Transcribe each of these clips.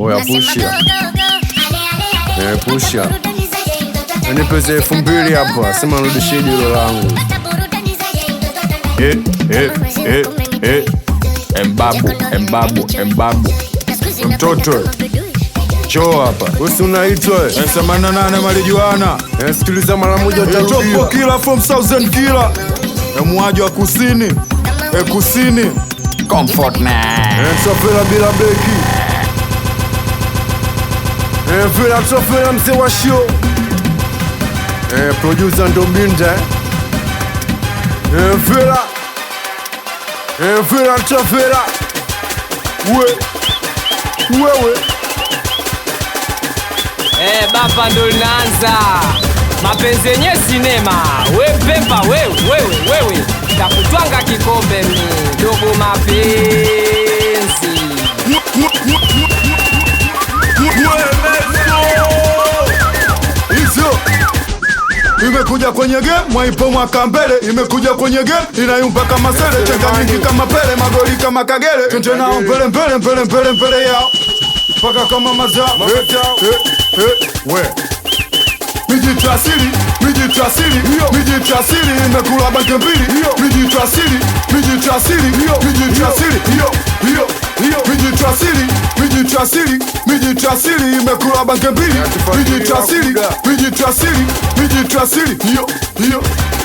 Oya pushia. Pushia. Nipeze 2000 hapa, sema nirudishie jilo langu. Mbabu. Mtoto. Choo hapa. Usi unaitwa 88 malijuana. Sikiliza mara moja utarudia. Chopo killer from Southern killer. Muaji wa kusini. Kusini. Comfort man. Sofela bila beki. Vila sofela mzee wa show. Producer ndo Binda. Vila. Vila sofela. Wewe. Baba ndo linaanza mapenzi yenye sinema. We pepa wewe takutwanga kikombe mi dogo mapenzi. Hizo imekuja kwenye game, mwaipo mwaka mbele. Imekuja kwenye game, inayumba kama sele. Chenga mingi kama Pele, magoli kama Kagere. Twende nao mbele yao paka kama mazao. We Mijitrasili imekula banke mbili. Mijitrasili imekula banke mbili. Mijitrasili hiyo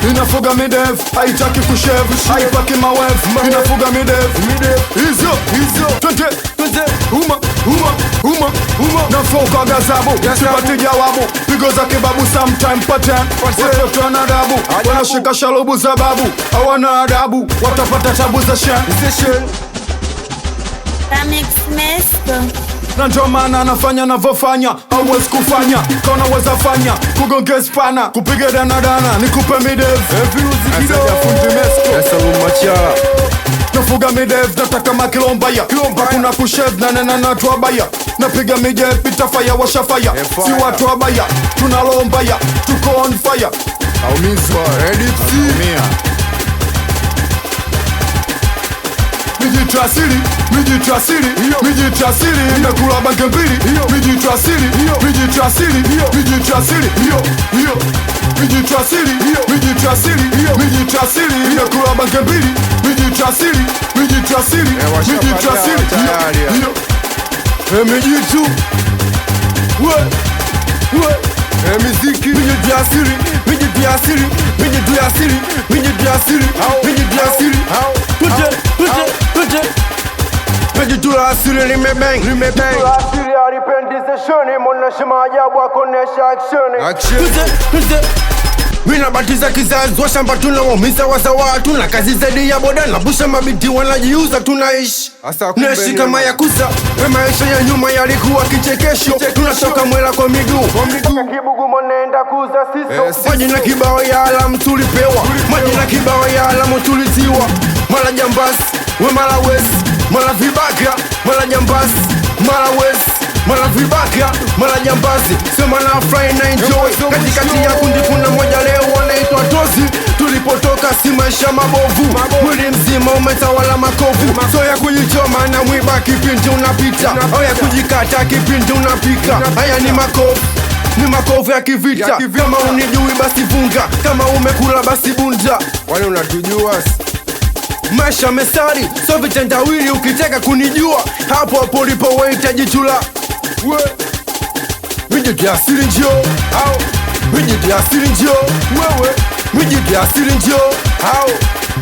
inafuga midevu, haitaki kushevu, haipaki mawevu. Inafuga midevu hizo twende uma nafoka gazabu sipati jawabu, pigo za kibabu sometime pattern. Watoto wana adabu, wanashika shalubu za babu, hawana adabu, watapata tabu za shen. Na ndio maana anafanya navyofanya, hauwezi kufanya kona weza fanya. Kugonge spana, kupiga danadana, nikupe midevu. Nafuga midevu, nataka makilombaya. Hakuna kushev na nena na tuabaya. Napiga midevu, pita fire, washa fire. Si watu abaya, tunalombaya, tuko on fire. Aumizwa, edit. Mijitrasili imekula banke mbili. Mijitrasili imekula banke mbili. Mijitrasili mijitu miziki mijitrasili Mijitrasili limebang alipendizeshoni mwoneshe maajabu akonesha action. Mina batiza kizazi wa shamba tunawaumiza wazawa. Tuna kazi zaidi ya boda na busha mabiti wanajiuza. Tunaishi naishi kama yakuza. Maisha ya nyuma yalikuwa kichekesho. Tunatoka mwela kwa miguu Kibugu mwenenda kuza siso. Maji na kibao ya alamu tulipewa. Maji na kibao ya alamu tulitiwa. Mala jambasi, we mala wesi, mala vibaka, mala jambasi, mala wesi, mala vibaka, mala jambazi. Sema na fly na enjoy. Katikati ya kundi kuna moja leo wanaitwa Tozi. Tulipotoka si maisha mabovu. Mwili mzima umetawala makovu. So ya kujichoma na mwiba kipindi unapita. Au ya kujikata kipindi unapika. Haya ni makovu, ni makovu ya kivita. Kama unijui basi funga, kama umekula basi bunja. Wale unatujua. Maisha mesari, so vitendawili ukitaka kunijua. Hapo ulipo wahitaji chula. Mijitrasili njoo. Mijitrasili njoo. Mijitrasili njoo.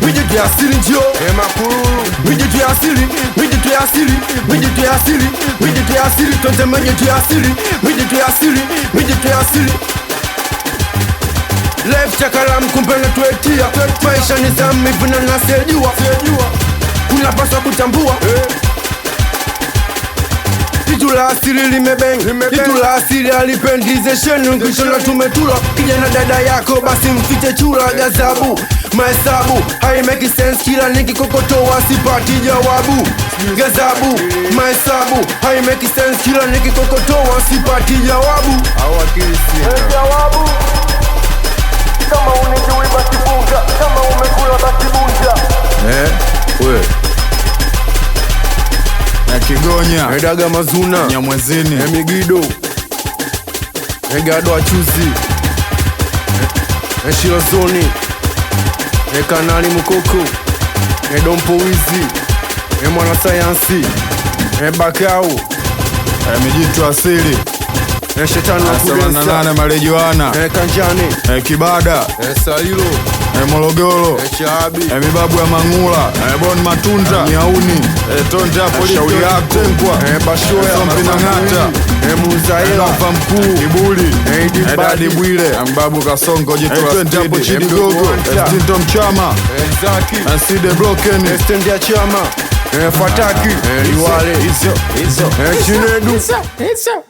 Mijitrasili njoo. Makururu. Mijitrasili. Twende mijitrasili. Life chakala mkumbe na tuetia. Maisha ni zami vina nasejua. Unapaswa kutambua. Jitu la asili limebeng. Jitu la asili alipendize shenu. Nkishona tumetula. Kijana dada yako basi mfite chula. Gazabu, maesabu hai make sense. Kila nikikokotoa sipati jawabu. Gazabu, maesabu hai make sense. Kila nikikokotoa sipati jawabu. Jawabu. Kama unijui basi bunja, kama umekula basi bunja. Kigonya Daga Mazuna Nyamwezini Migido Gado Achuzi Shilozoni Kanali Mukoko Dompo Wizi Mwana Sayansi Bakau Mijitu Asili Shetani wa Kudensa 78 Marejuana Kanjani Kibada Salilo Morogoro Chabi Mibabu ya Mangula Bon Matunda Nyauni Tonja Polisi Shauri Yako Bashoya Mpinang'ata Muzaela Mfa Mkuu Kibuli Dadi Bwile Mbabu Kasongo Jitu la Stidi Mgogo Estinto Mchama Zaki Aside Broken Estendia Chama Fataki Liwale Iso Chinedu Iso